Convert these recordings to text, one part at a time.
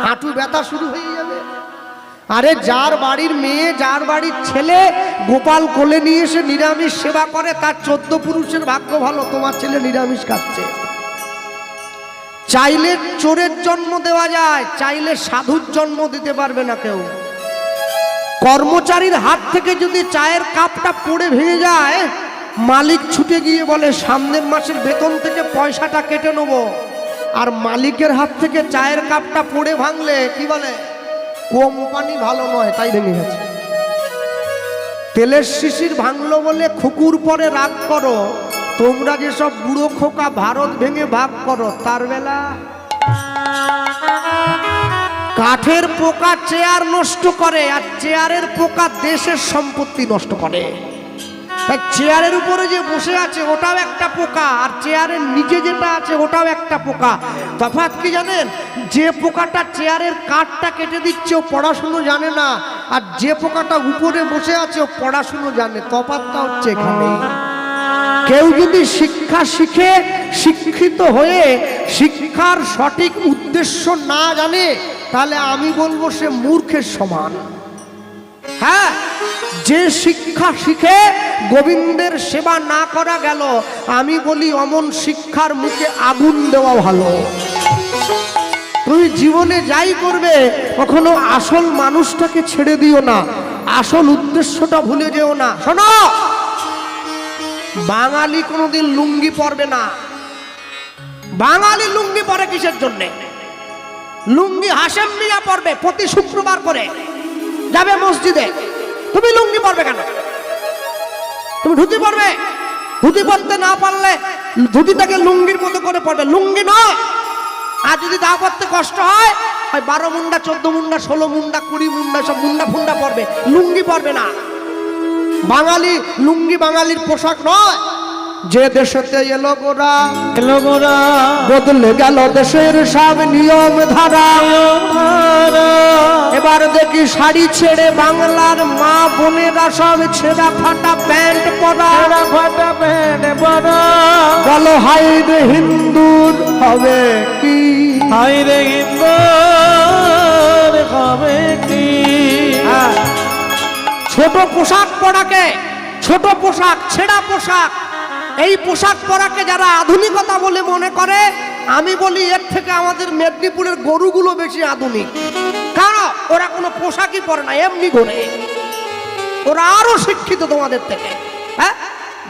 হাঁটু ব্যথা শুরু হয়ে যাবে। আরে যার বাড়ির মেয়ে, যার বাড়ির ছেলে গোপাল কোলে নিয়ে এসে নিরামিষ সেবা করে, তার 14 পুরুষের ভাগ্য ভালো, তোমার ছেলে নিরামিষ খাচ্ছে। চাইলে চোরের জন্ম দেওয়া যায়, চাইলে সাধুর জন্ম দিতে পারবে না কেউ। কর্মচারীর হাত থেকে যদি চায়ের কাপটা পড়ে ভেঙে যায়, মালিক ছুটে গিয়ে বলে সামনের মাসের বেতন থেকে পয়সাটা কেটে নেব। আর মালিকের হাত থেকে চায়ের কাপটা পড়ে ভাঙলে কি বলে, কোম্পানি ভালো নয় তাই ভেঙে গেছে। তেলের শিশির ভাঙলো বলে খুকুর পরে রাগ করো, তোমরা যেসব বুড়ো খোকা ভারত ভেঙে ভাগ করো, তার বেলা কাঠের পোকা চেয়ার নষ্ট করে, আর চেয়ারের পোকা দেশের সম্পত্তি নষ্ট করে। তাই চেয়ারের উপরে যে বসে আছে ওটাও একটা পোকা, আর চেয়ারের নিচে যেটা আছে ওটাও একটা পোকা। তফাৎ কি জানেন? যে পোকাটা চেয়ারের কাঠটা কেটে দিচ্ছে ও পড়াশুনো জানে না, আর যে পোকাটা উপরে বসে আছে ও পড়াশুনো জানে। তফাৎটা হচ্ছে এখানে। কেউ যদি শিক্ষা শিখে, শিক্ষিত হয়ে শিক্ষার সঠিক উদ্দেশ্য না জানে, তাহলে আমি বলবো সে মূর্খের সমান। হ্যাঁ, যে শিক্ষা শিখে গোবিন্দের সেবা না করা গেল, আমি বলি অমন শিক্ষার মুখে আগুন দেওয়া ভালো। তুমি জীবনে যাই করবে কখনো আসল মানুষটাকে ছেড়ে দিও না, আসল উদ্দেশ্যটা ভুলে যেও না। শোনো, বাঙালি কোনোদিন লুঙ্গি পরবে না। বাঙালি লুঙ্গি পরে কিসের জন্যে? লুঙ্গি হাশেম মিয়া পরবে, প্রতি শুক্রবার করে যাবে মসজিদে। তুমি লুঙ্গি পরবে কেন? তুমি ধুতি পরবে। ধুতি পরতে না পারলে ধুতিটাকে লুঙ্গির মতো করে পরবে, লুঙ্গি নয়। আর যদি তা করতে কষ্ট হয়, 12 মুন্ডা, 14 মুন্ডা, 16 মুন্ডা, 20 মুন্ডা, সব মুন্ডা ফুন্ডা পরবে, লুঙ্গি পরবে না। বাঙালি লুঙ্গি বাঙালির পোশাক নয়। যে দেশেতে এলো গোরা, বদলে গেল দেশের সব নিয়ম ধারা। এবার দেখি শাড়ি ছেড়ে বাংলার মা বোনেরা সব ছেঁড়া ফাটা প্যান্ট পরা। বলো হাই রে হিন্দুর হবে কি, হাই রে হিন্দুর হবে কি। ছোট পোশাক পরাকে, ছোট পোশাক, ছেঁড়া পোশাক, এই পোশাক পরাকে যারা আধুনিকতা বলে মনে করে, আমি বলি এর থেকে আমাদের মেদিনীপুরের গরুগুলো বেশি আধুনিক। কারণ ওরা কোনো পোশাকই পরে না, এমনি ঘোরে। ওরা আরো শিক্ষিত তোমাদের থেকে। হ্যাঁ,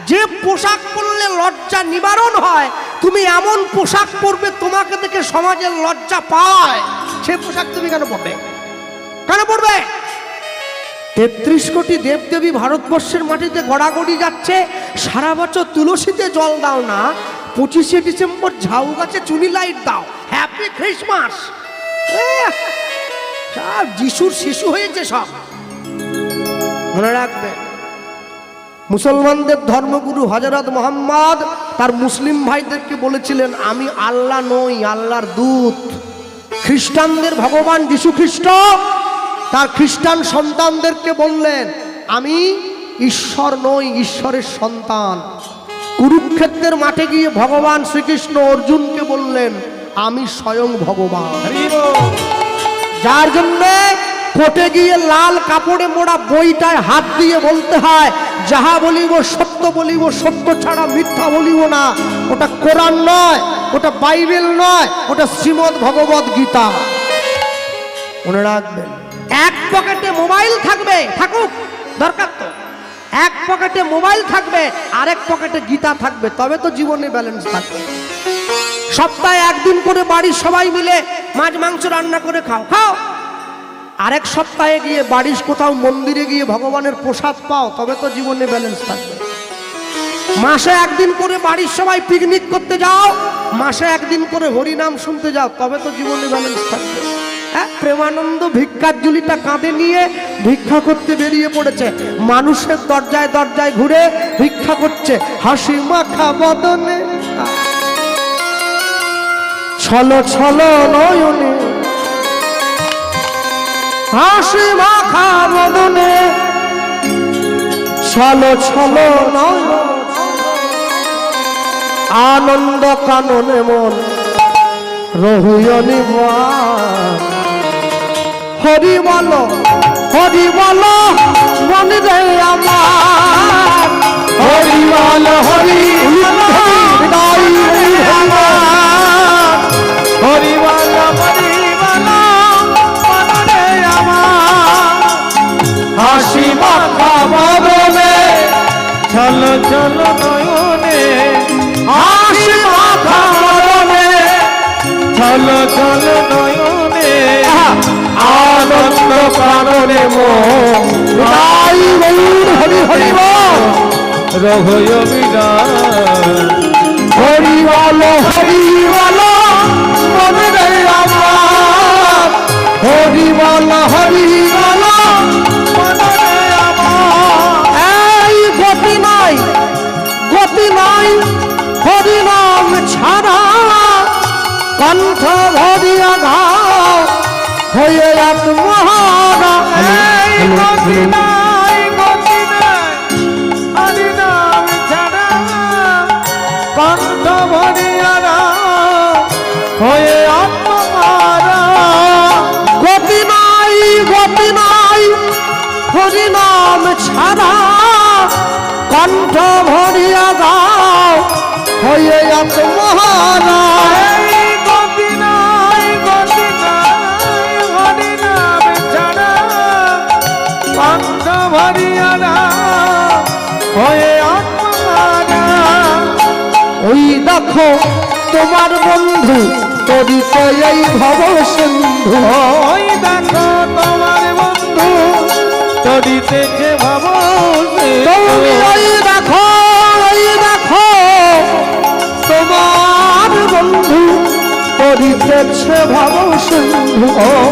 যে পোশাক পরলে লজ্জা নিবারণ হয়, তুমি এমন পোশাক পরবে তোমাকে দেখে সমাজের লজ্জা পায়, সে পোশাক তুমি কেন পরবে? কেন পরবে? 33 কোটি দেবদেবী ভারতবর্ষের মাটিতে গড়াগড়ি যাচ্ছে, সারা বছর তুলসীতে জল দাও না, 25শে ডিসেম্বর ঝাউ গাছে চুনি লাইট দাও, হ্যাপি খ্রিসমাস। সব যিশুর শিশু হয়েছে সব, মনে রাখবে। মুসলমানদের ধর্মগুরু হযরত মুহাম্মদ তার মুসলিম ভাইদেরকে বলেছিলেন, আমি আল্লাহ নই, আল্লাহর দূত। খ্রিস্টানদের ভগবান যিশু খ্রিস্ট তার খ্রিস্টান সন্তানদেরকে বললেন, আমি ঈশ্বর নই, ঈশ্বরের সন্তান। কুরুক্ষেত্রের মাঠে গিয়ে ভগবান শ্রীকৃষ্ণ অর্জুনকে বললেন, আমি স্বয়ং ভগবান। যার জন্য কোর্টে গিয়ে লাল কাপড়ে মোড়া বইটায় হাত দিয়ে বলতে হয়, যাহা বলিব সত্য বলিব, সত্য ছাড়া মিথ্যা বলিব না। ওটা কোরআন নয়, ওটা বাইবেল নয়, ওটা শ্রীমদ্ ভগবত গীতা। মনে রাখবেন। এক পকেটে মোবাইল থাকবে, থাকুক, দরকার তো। এক পকেটে মোবাইল থাকবে, আরেক পকেটে গীতা থাকবে, তবে তো জীবনে ব্যালেন্স থাকবে। সপ্তাহে একদিন করে বাড়ির সবাই মিলে মাছ মাংস রান্না করে খাও, খাও। আরেক সপ্তাহে গিয়ে বাড়ির কোথাও মন্দিরে গিয়ে ভগবানের প্রসাদ পাও, তবে তো জীবনে ব্যালেন্স থাকবে। মাসে একদিন করে বাড়ির সবাই পিকনিক করতে যাও, মাসে একদিন করে হরিনাম শুনতে যাও, তবে তো জীবনে ব্যালেন্স থাকবে। প্রেমানন্দ ভিক্ষার ঝুলিটা কাঁধে নিয়ে ভিক্ষা করতে বেরিয়ে পড়েছে, মানুষের দরজায় দরজায় ঘুরে ভিক্ষা করছে, হাসি মাখা বদনে, ছলো ছলো নয়নে, হাসি মাখা বদনে, ছলো ছলো নয়নে, আনন্দ কাননে মন রহুয়নি হরি বলো মনে রে আমার হরি বলো হরি হরি বল মনে আমার হাসি মাখা মরণে চলো চলো নয়নে হাসি মাখা মরণে চলো চলো নয়নে আনন্দ কারণে মন হরি হরি বল রঘয় বিরাজ হরি বলো মনে রে আমার হরি বলো মনে আমার এই গতি নাই হরি নাম ছাড়া কণ্ঠ ভরিয়া ঘাও হয়ে আত্মহারা এই গতি নাই হরি নাম ছাড়া কণ্ঠ ভরিয়া হয়ে আত্মহারা গতি নাই হরি নাম ছাড়া কণ্ঠ ভরিয়া গাও হয়ে আত্মহারা এই গতি নাই হরি নাম ছাড়া কণ্ঠ ভরিয়া হয়ে আত্মহারা ওই দেখো তোমার বন্ধু তরিতে এই ভব সিন্ধু ওই দেখো তোমার বন্ধু তরিতেছে ভাব তুমি ওই দেখো তোমার বন্ধু তরিতেছে ভব সিন্ধু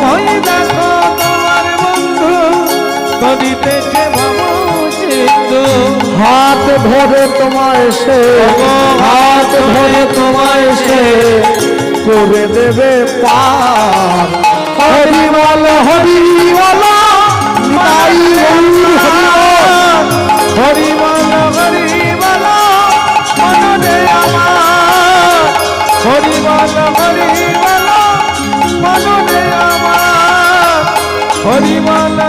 ওই দেখো তোমার বন্ধু তরিতেছে ভাব সিন্ধু হাত ধরে তোমায় সে করে দেবে পার হরি বল নিতাই হরি বল মনে আমার হরি বল মনে আমার হরি বল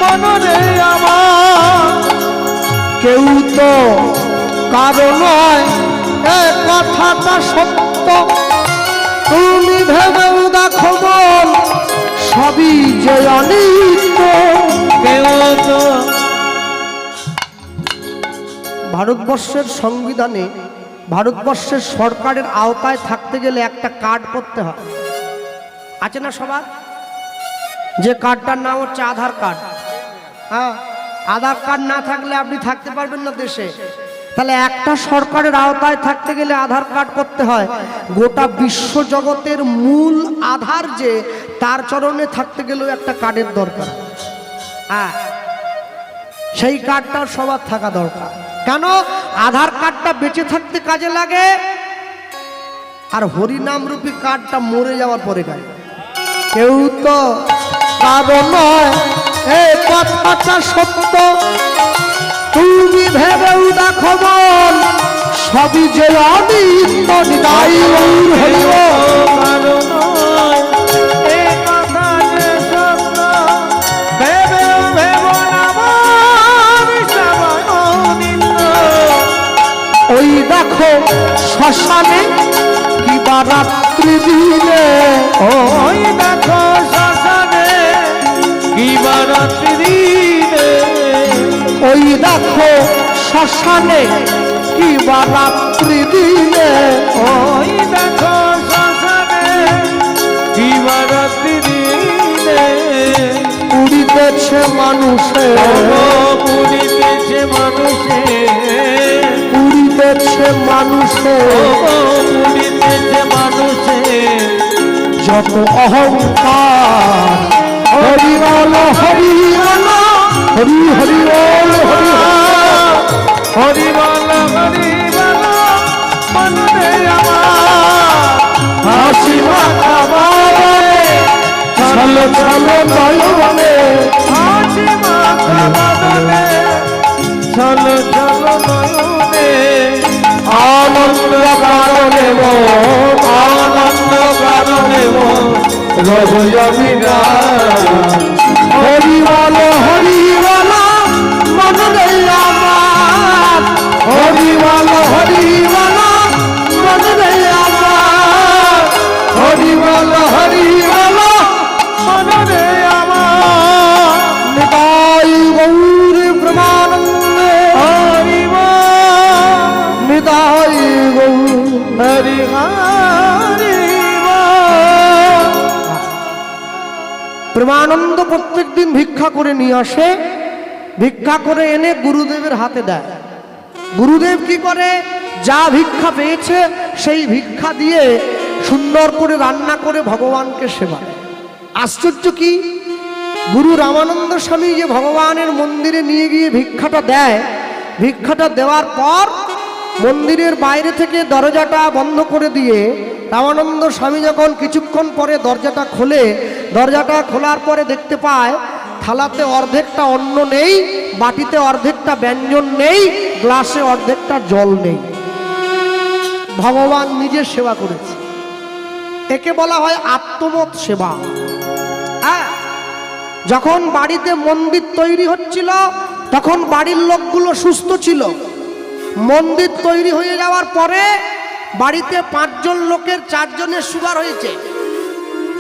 মনে আমার কেউ তো কারো নয় এ কথাটা সত্য তুমি ভেবেও দেখো বল সবই যে অনিত্য কেউ তো ভারতবর্ষের সংবিধানে ভারতবর্ষের সরকারের আওতায় থাকতে গেলে একটা কার্ড করতে হয় আছে না সবার যে কার্ডটার নাম হচ্ছে আধার কার্ড হ্যাঁ আধার কার্ড না থাকলে আপনি থাকতে পারবেন না দেশে তাহলে একটা সরকারের আওতায় থাকতে গেলে আধার কার্ড করতে হয় গোটা বিশ্ব জগতের মূল আধার যে তার চরণে থাকতে গেলেও একটা কার্ডের দরকার হ্যাঁ সেই কার্ডটা সবার থাকা দরকার কেন আধার কার্ডটা বেঁচে থাকতে কাজে লাগে আর হরিনাম রূপী কার্ডটা মরে যাওয়ার পরে কাজে কেউ তো কারণ নয় এই কথাটা সত্য তুমি ভেবেও দেখো বল সবই যে অনিত্য নিতাই হইব ওই দেখো শ্মশানে কি রাত্রি দিলে ওই দেখো শ্মশানে কি রাত্রি দিলে ওই দেখো শ্মশানে কি রাত্রি দিলে ওই দেখো শ্মশানে কি রাত্রি দিলে পুরিতেছে মানুষে পুরিতেছে মানুষে পুরিতেছে মানুষে পুরিতেছে মানুষে যত অহংকার হরি বল হরি বল হরি হরি বল হরি বল হরি বল মনে আমার হাসি মাখা বলে চলো চলো নয়নে হাসি মাখা বদনে চলো চলো নয়নে আনন্দ কারণে আনন্দ কারণে প্রভু অবিনাশ হরি বল মন রে আমার, হরি বল মন রে আমার, হরি বল মনরে আমার নিতাই গৌর প্রেমানন্দে, হরি নিতাই গৌর। হরি হরি প্রেমানন্দ প্রত্যেক দিন ভিক্ষা করে নিয়ে আসে, ভিক্ষা করে এনে গুরুদেবের হাতে দেয়। গুরুদেব কি করে, যা ভিক্ষা পেয়েছে সেই ভিক্ষা দিয়ে সুন্দর করে রান্না করে ভগবানকে সেবা দেয়। আশ্চর্য কি, গুরু রামানন্দ স্বামী যে ভগবানের মন্দিরে নিয়ে গিয়ে ভিক্ষাটা দেয়, ভিক্ষাটা দেওয়ার পর মন্দিরের বাইরে থেকে দরজাটা বন্ধ করে দিয়ে রামানন্দ স্বামী যখন কিছুক্ষণ পরে দরজাটা খোলে, দরজাটা খোলার পরে দেখতে পায় থালাতে অর্ধেকটা অন্ন নেই, বাটিতে অর্ধেকটা ব্যঞ্জন নেই, গ্লাসে অর্ধেকটা জল নেই। ভগবান নিজে সেবা করেছে। একে বলা হয় আত্মমত সেবা। হ্যাঁ, যখন বাড়িতে মন্দির তৈরি হচ্ছিল তখন বাড়ির লোকগুলো সুস্থ ছিল। মন্দির তৈরি হয়ে যাওয়ার পরে বাড়িতে 5 জন লোকের 4 জনের সুগার হয়েছে।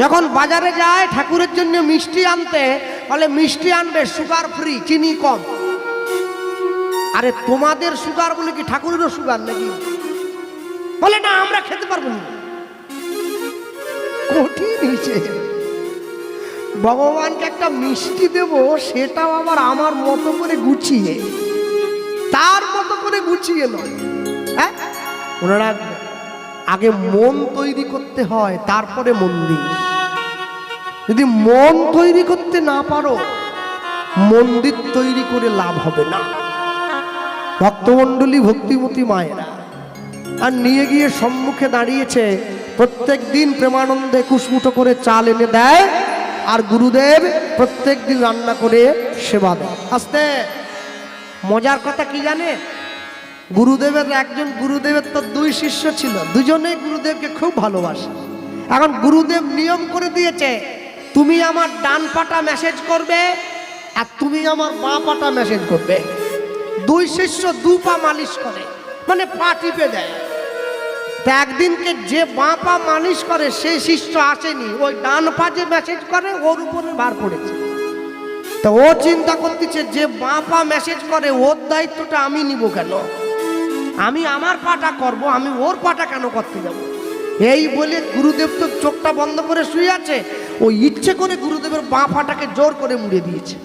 যখন বাজারে যায় ঠাকুরের জন্য মিষ্টি আনতে, বলে মিষ্টি আনবে সুগার ফ্রি, চিনি কম। আরে তোমাদের সুগার বলে কি ঠাকুরেরও সুগার নাকি? বলে না, আমরা খেতে পারবো না। কঠিন হয়েছে। ভগবানকে একটা মিষ্টি দেব, সেটাও আবার আমার মতো করে গুছিয়ে, তার মতো করে গুছিয়ে নয়। হ্যাঁ, মনে রাখবে, আগে মন তৈরি করতে হয়, তারপরে মন্দির। যদি মন তৈরি করতে না পারো, মন্দির তৈরি করে লাভ হবে না। ভক্তমণ্ডলী, ভক্তিমতী মায়েরা আর নিয়ে গিয়ে সম্মুখে দাঁড়িয়েছে। প্রত্যেক দিন প্রেমানন্দে 21 মুঠো করে চাল এনে দেয়, আর গুরুদেব প্রত্যেক দিন রান্না করে সেবা দেয়। আস্তে মজার কথা কি জানে, গুরুদেবের গুরুদেবের তো 2 শিষ্য ছিল, দুজনেই গুরুদেবকে খুব ভালোবাসে। এখন গুরুদেব নিয়ম করে দিয়েছে, তুমি আমার ডান পাটা মেসেজ করবে আর তুমি আমার বাঁ পাটা মেসেজ করবে। 2 শিষ্য 2 পা মালিশ করে, মানে পা টিপে দেয়। তা একদিনকে যে বাঁ পা মালিশ করে সেই শিষ্য আসেনি, ওই ডান পা যে মেসেজ করে ওর উপরে ভার পড়েছে। তো ও চিন্তা করতেছে, যে বাঁ পা মেসেজ করে ওর দায়িত্বটা আমি নিব কেন? আমি আমার পাটা করব, আমি ওর পাটা কেন করতে যাব? এই বলে গুরুদেব তো চোখটা বন্ধ করে শুয়ে আছে, ও ইচ্ছে করে গুরুদেবের বাঁ পাটাকে জোর করে মুড়ে দিয়েছে।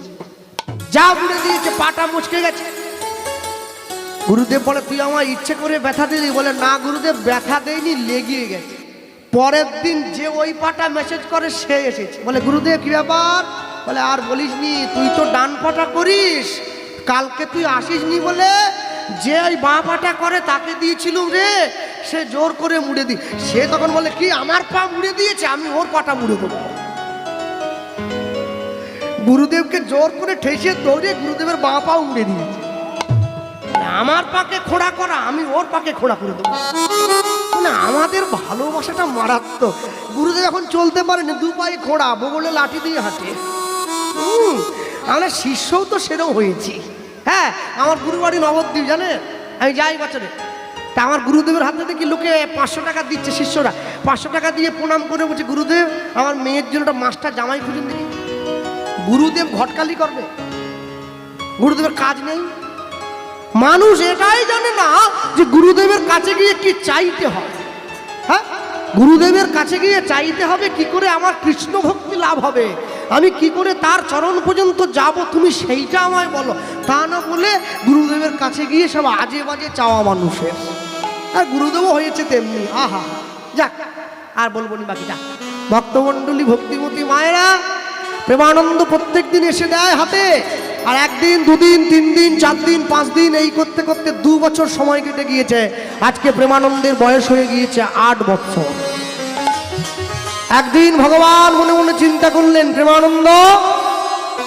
যা মুড়ে দিয়েছে, পাটা মুচকে গেছে। গুরুদেব বলে, তুই আমার ইচ্ছে করে ব্যথা দিলি? বলে, না গুরুদেব, ব্যথা দেয়নি, লেগে গেছে। পরের দিন যে ওই পাটা মেসেজ করে সে এসেছে। বলে, গুরুদেব কি ব্যাপার? বলে, আর বলিসনি, তুই তো ডান পাটা করিস, কালকে তুই আসিসনি বলে যে ওই বাঁ পাটা করে তাকে দিয়েছিলুম রে, সে জোর করে মুড়ে দি। সে তখন বলে, কি আমার পা মুড়ে দিয়েছে, আমি ওর পাটা মুড়ে দেবো। গুরুদেবকে জোর করে ঠেসে দৌড়ে গুরুদেবের বাঁ পা মুড়ে দিয়েছে। আমার পাকে খোঁড়া করা, আমি ওর পাকে খোঁড়া করে দেবো। মানে আমাদের ভালোবাসাটা মারাত্মক। গুরুদেব এখন চলতে পারেনি, 2 পায়ে খোঁড়া, বগলে লাঠি দিয়ে হাঁটে। আমরা শিষ্যও তো সেরকম হয়েছি। হ্যাঁ, আমার গুরু বাড়ি নবদ্বীপ, জানে, আমি যাই বছরে। তা আমার গুরুদেবের হাতে দেখি লোকে 500 টাকা দিচ্ছে, শিষ্যরা 500 টাকা দিয়ে প্রণাম করে বলছে, গুরুদেব আমার মেয়ের জন্য একটা মাস্টার জামাই খুঁজুন দেখি। গুরুদেব ঘটকালি করবে? গুরুদেবের কাজ নেই। মানুষ এটাই জানে না যে গুরুদেবের কাছে গিয়ে কি চাইতে হয়। হ্যাঁ, গুরুদেবের কাছে গিয়ে চাইতে হবে কি করে আমার কৃষ্ণ ভক্তি লাভ হবে, আমি কি করে তার চরণ পর্যন্ত যাব, তুমি সেইটা আমায় বলো। তা না বলে গুরুদেবের কাছে গিয়ে সব আজে বাজে চাওয়া মানুষের। আর গুরুদেবও হয়েছে তেমনি। আহা, যাক, আর বলবো নি বাকিটা। ভক্তমণ্ডলী, ভক্তিমতী মায়েরা, প্রেমানন্দ প্রত্যেক দিন এসে দেয় হাতে। আর 1 দিন, 2 দিন, 3 দিন, 4 দিন, 5 দিন, এই করতে করতে 2 বছর সময় কেটে গিয়েছে। আজকে প্রেমানন্দের বয়স হয়ে গিয়েছে 8 বছর। একদিন ভগবান মনে মনে চিন্তা করলেন, প্রেমানন্দ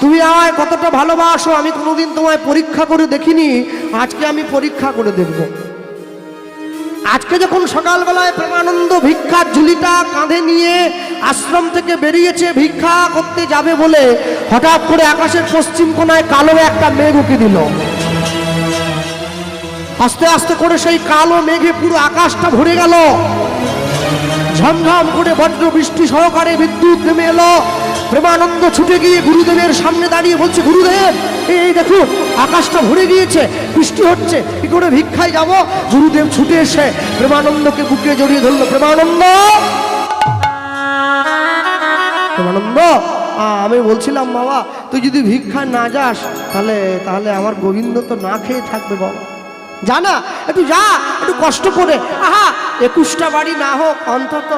তুমি আমায় কতটা ভালোবাসো, আমি কোনোদিন তোমায় পরীক্ষা করে দেখিনি, আজকে আমি পরীক্ষা করে দেখব। আজকে যখন সকালবেলায় প্রেমানন্দ ভিক্ষার ঝুলিটা কাঁধে নিয়ে আশ্রম থেকে বেরিয়েছে ভিক্ষা করতে যাবে বলে, হঠাৎ করে আকাশের পশ্চিম কোণায় কালো একটা মেঘ উঁকি দিল। আস্তে আস্তে করে সেই কালো মেঘে পুরো আকাশটা ভরে গেল। ঝমঝম করে বজ্র বৃষ্টি সহকারে বিদ্যুৎ নেমে এলো। প্রেমানন্দ ছুটে গিয়ে গুরুদেবের সামনে দাঁড়িয়ে বলছে, গুরুদেব এই দেখুন আকাশটা ভরে গিয়েছে, বৃষ্টি হচ্ছে, কি করে ভিক্ষায় যাব? গুরুদেব ছুটে এসে প্রেমানন্দকে বুকে জড়িয়ে ধরলো। প্রেমানন্দ, প্রেমানন্দ, আমি বলছিলাম বাবা, তুই যদি ভিক্ষা না যাস তাহলে আমার গোবিন্দ তো না খেয়ে থাকবে বাবা। জানা একটু যা, একটু কষ্ট করে, আহা 21টা বাড়ি না হোক অন্তত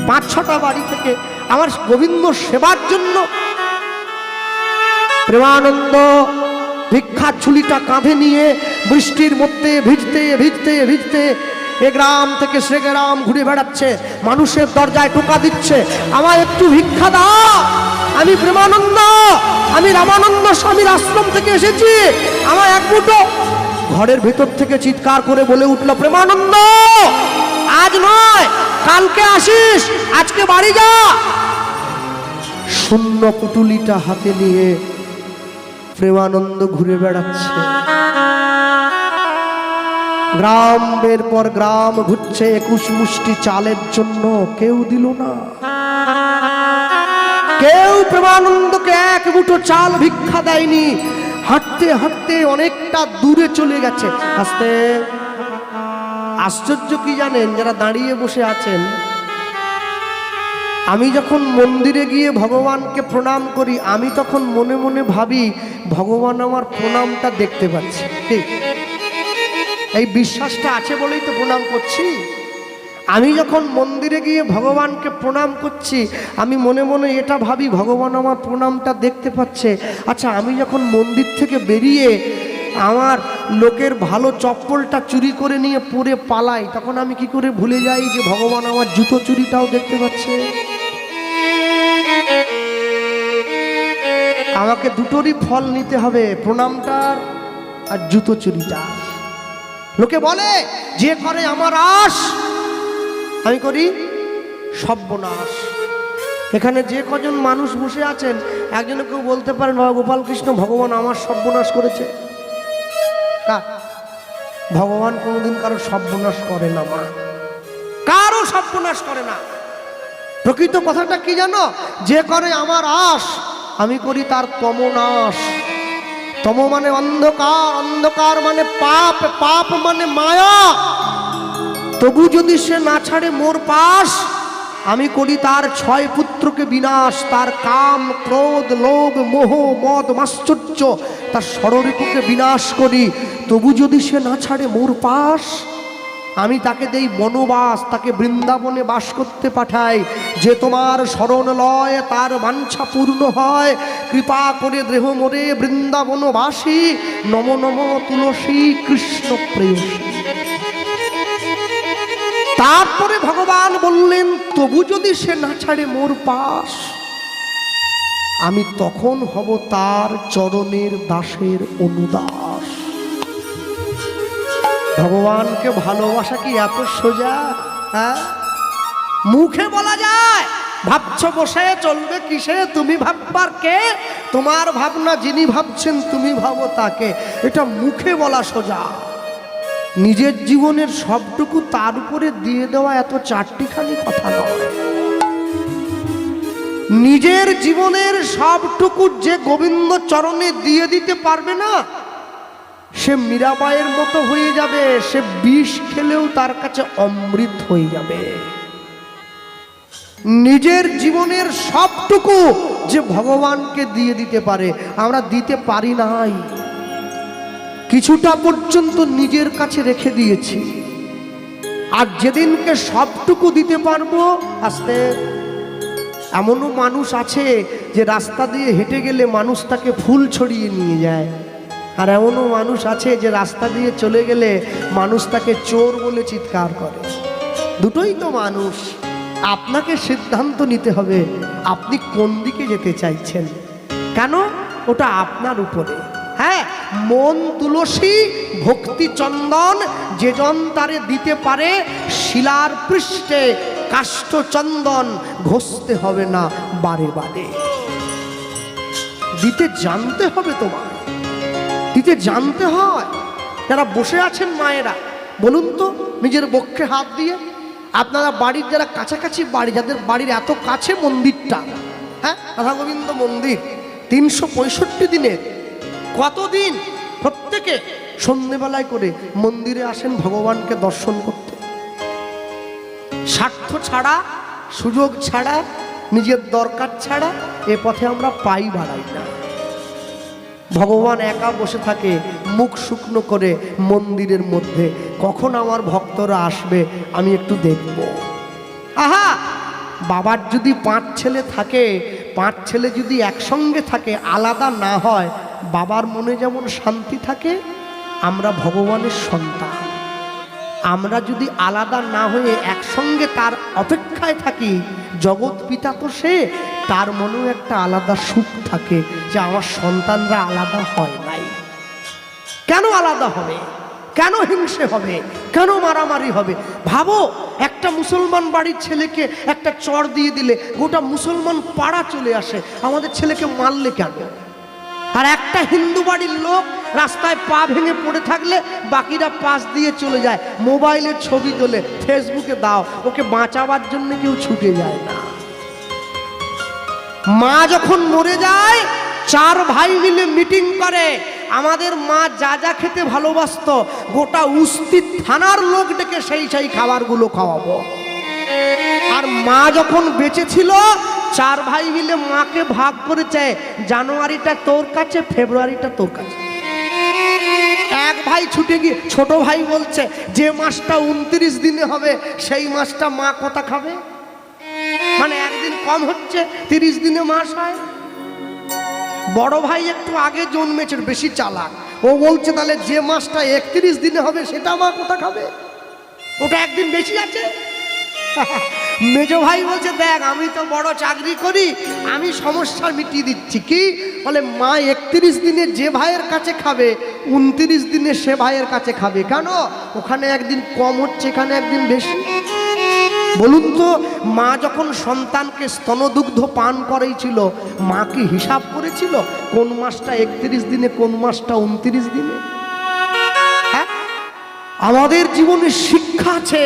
5-6টা বাড়ি থেকে আমার গোবিন্দ সেবার জন্য। প্রেমানন্দ ভিক্ষার ঝুলিটা কাঁধে নিয়ে বৃষ্টির মধ্যে ভিজতে ভিজতে ভিজতে এ গ্রাম থেকে সে গ্রাম ঘুরে বেড়াচ্ছে, মানুষের দরজায় টোকা দিচ্ছে, আমার একটু ভিক্ষা দাও, আমি প্রেমানন্দ, আমি রামানন্দ স্বামীর আশ্রম থেকে এসেছি, আমার এক মুঠো। ঘরের ভেতর থেকে চিৎকার করে বলে উঠল, প্রেমানন্দ আজ নয় কালকে আসিস, আজকে বাড়ি যা। শূন্য পুটুলিটা হাতে নিয়ে প্রেমানন্দ ঘুরে বেড়াচ্ছে, গ্রামের পর গ্রাম ঘুরছে, 21 মুষ্টি চালের জন্য কেউ দিল না। কেউ প্রেমানন্দকে এক মুঠো চাল ভিক্ষা দেয়নি। হাঁটতে হাঁটতে অনেকটা দূরে চলে গেছে। আস্তে আশ্চর্য কি জানেন, যারা দাঁড়িয়ে বসে আছেন, আমি যখন মন্দিরে গিয়ে ভগবানকে প্রণাম করি, আমি তখন মনে মনে ভাবি ভগবান আমার প্রণামটা দেখতে পাচ্ছে। এই বিশ্বাসটা আছে বলেই তো প্রণাম করছি। আমি যখন মন্দিরে গিয়ে ভগবানকে প্রণাম করছি, আমি মনে মনে এটা ভাবি ভগবান আমার প্রণামটা দেখতে পাচ্ছে। আচ্ছা, আমি যখন মন্দির থেকে বেরিয়ে আমার লোকের ভালো চপ্পলটা চুরি করে নিয়ে পরে পালাই, তখন আমি কি করে ভুলে যাই যে ভগবান আমার জুতো চুরিটাও দেখতে পাচ্ছে? আমাকে দুটোরই ফল নিতে হবে, প্রণামটার আর জুতো চুরিটা। লোকে বলে যে করে আমার আশ, আমি করি সর্বনাশ। এখানে যে কজন মানুষ বসে আছেন, একজনে কেউ বলতে পারেন বাবা গোপাল কৃষ্ণ ভগবান আমার সর্বনাশ করেছে? ভগবান কোনোদিন কারো সর্বনাশ করে না, মা, কারো সর্বনাশ করে না। প্রকৃত কথাটা কি জানো? যে করে আমার আশ, আমি করি তার তমনাশ। তম মানে অন্ধকার, অন্ধকার মানে পাপ, পাপ মানে মায়া। তবু যদি সে না ছাড়ে মোর পাশ, আমি করি তার 6 পুত্রকে বিনাশ। তার কাম, ক্রোধ, লোভ, মোহ, মদ, মাশ্চর্য, তার ষড়রিপুকে বিনাশ করি। তবু যদি সে না ছাড়ে মোর পাশ, আমি তাকে দেই বনবাস, তাকে বৃন্দাবনে বাস করতে পাঠাই। যে তোমার শরণ লয় তার বাঞ্ছা পূর্ণ হয়, কৃপা করে দেহ মোরে বৃন্দাবনবাসী। নম নম তুলসী কৃষ্ণ প্রেয়সী। তারপরে ভগবান বললেন, তবু যদি সে না ছাড়ে মোর পাশ, আমি তখন হব তার চরণের দাসের অনুদাস। ভগবানকে ভালোবাসা কি এত সোজা? হ্যাঁ, মুখে বলা যায়, ভাবছ বসে চলবে কিসে, তুমি ভাববার কে? তোমার ভাবনা যিনি ভাবছেন তুমি ভাবো তাকে। এটা মুখে বলা সোজা, নিজের জীবনের সবটুকু তার উপরে দিয়ে দেওয়া এত চারটিখানি কথা নয়। নিজের জীবনের সবটুকু যে গোবিন্দ চরণে দিয়ে দিতে পারবে না, সে মীরাবাইয়ের মতো হয়ে যাবে, সে বিষ খেলেও তার কাছে অমৃত হয়ে যাবে। নিজের জীবনের সবটুকু যে ভগবানকে দিয়ে দিতে পারে, আমরা দিতে পারি নাই। কিছুটা পর্যন্ত নিজের কাছে রেখে দিয়েছি, আর যেদিনকে সবটুকু দিতে পারবো, আস্তে। এমনও মানুষ আছে যে রাস্তা দিয়ে হেঁটে গেলে মানুষ তাকে ফুল ছড়িয়ে নিয়ে যায়, আর এমনও মানুষ আছে যে রাস্তা দিয়ে চলে গেলে মানুষ তাকে চোর বলে চিৎকার করে। দুটোই তো মানুষ। আপনাকে সিদ্ধান্ত নিতে হবে আপনি কোন দিকে যেতে চাইছেন। কেন? ওটা আপনার উপরে। হ্যাঁ, মন তুলসী ভক্তি চন্দন, যেজন তারে দিতে পারে শিলার পৃষ্ঠে কাষ্ঠ চন্দন, ঘষতে হবে না বারে বারে। দিতে জানতে হবে, তোমার দিতে জানতে হয়। যারা বসে আছেন মায়েরা, বলুন তো নিজের বক্ষে হাত দিয়ে, আপনারা বাড়ির যারা কাছাকাছি বাড়ি, যাদের বাড়ির এত কাছে মন্দিরটা, হ্যাঁ রাধা গোবিন্দ মন্দির, 365 দিনের কতদিন প্রত্যেকে সন্ধ্যেবেলায় করে মন্দিরে আসেন ভগবানকে দর্শন করতে। স্বার্থ ছাড়া, সুযোগ ছাড়া, নিজের দরকার ছাড়া এ পথে আমরা পাই বাড়াই না। ভগবান একা বসে থাকে মুখ শুকনো করে মন্দিরের মধ্যে, কখন আমার ভক্তরা আসবে আমি একটু দেখব। আহা, বাবার যদি 5 ছেলে থাকে, 5 ছেলে যদি একসঙ্গে থাকে, আলাদা না হয়, বাবার মনে যেমন শান্তি থাকে, আমরা ভগবানের সন্তান, আমরা যদি আলাদা না হয়ে একসঙ্গে তার অপেক্ষায় থাকি, জগৎ পিতা তো সে, তার মনেও একটা আলাদা সুখ থাকে যে আমার সন্তানরা আলাদা হয় নাই। কেন আলাদা হবে? কেন হিংসে হবে? কেন মারামারি হবে? ভাবো, একটা মুসলমান বাড়ির ছেলেকে একটা চড় দিয়ে দিলে গোটা মুসলমান পাড়া চলে আসে, আমাদের ছেলেকে মারলে কেন? আর একটা হিন্দু বাড়ির লোক রাস্তায় পা ভেঙে পড়ে থাকলে বাকিরা পাশ দিয়ে চলে যায়, মোবাইলের ছবি তোলে, ফেসবুকে দাও, ওকে বাঁচাবার জন্য কেউ ছুটে যায় না। মা যখন মরে যায়, 4 ভাই মিলে মিটিং করে, আমাদের মা যা যা খেতে ভালোবাসতো গোটা উস্তি থানার লোক ডেকে সেই খাবারগুলো খাওয়াবো। আর মা যখন বেঁচে ছিল, 4 ভাই মিলে মাকে ভাগ করেছে, জানুয়ারিটা তোর কাছে, ফেব্রুয়ারিটা তোর কাছে। এক ভাই ছুটে গিয়ে, ছোট ভাই বলছে যে মাসটা 29 দিনে হবে সেই মাসটা মা কথা খাবে, মানে একদিন কম হচ্ছে, 30 দিনে মাস হয়। বড় ভাই একটু আগে জন্মেছে, বেশি চালাক, ও বলছে তাহলে যে মাসটা 31 দিনে হবে সেটা মা কোথা খাবে, ওটা একদিন বেশি আছে। মেজ ভাই বলছে দেখ আমি তো বড় চাকরি করি, আমি সমস্যা মিটিয়ে দিচ্ছি। কি বলে, মা 31 দিনে যে ভাইয়ের কাছে খাবে 29 দিনে সে ভাইয়ের কাছে খাবে। কেন? ওখানে একদিন কম হচ্ছে, এখানে একদিন বেশি। বলুন তো, মা যখন সন্তানকে স্তনদুগ্ধ পান করেছিল, মা কি হিসাব করেছিল কোন মাসটা 31 দিনে, কোন মাসটা 29 দিনে? হ্যাঁ, আমাদের জীবনে শিক্ষা আছে,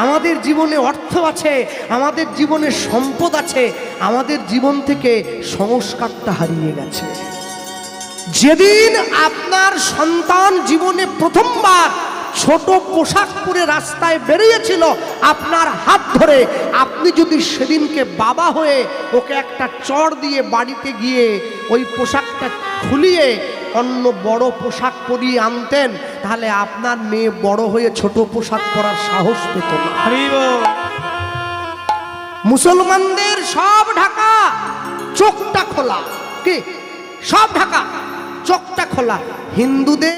আমাদের জীবনে অর্থ আছে, আমাদের জীবনে সম্পদ আছে, আমাদের জীবন থেকে সংস্কারটা হারিয়ে গেছে। যেদিন আপনার সন্তান জীবনে প্রথমবার ছোট পোশাক পরে রাস্তায় বেরিয়েছিল আপনার হাত ধরে, আপনি যদি সেদিনকে বাবা হয়ে ওকে একটা চড় দিয়ে বাড়িতে গিয়ে ওই পোশাকটা খুলিয়ে অন্য বড় পোশাক পরিয়ে আনতেন, তাহলে আপনার মেয়ে বড় হয়ে ছোট পোশাক পরার সাহস পেত না। মুসলমানদের সব ঢাকা, চোখটা খোলা, কি সব ঢাকা, চোখটা খোলা। হিন্দুদের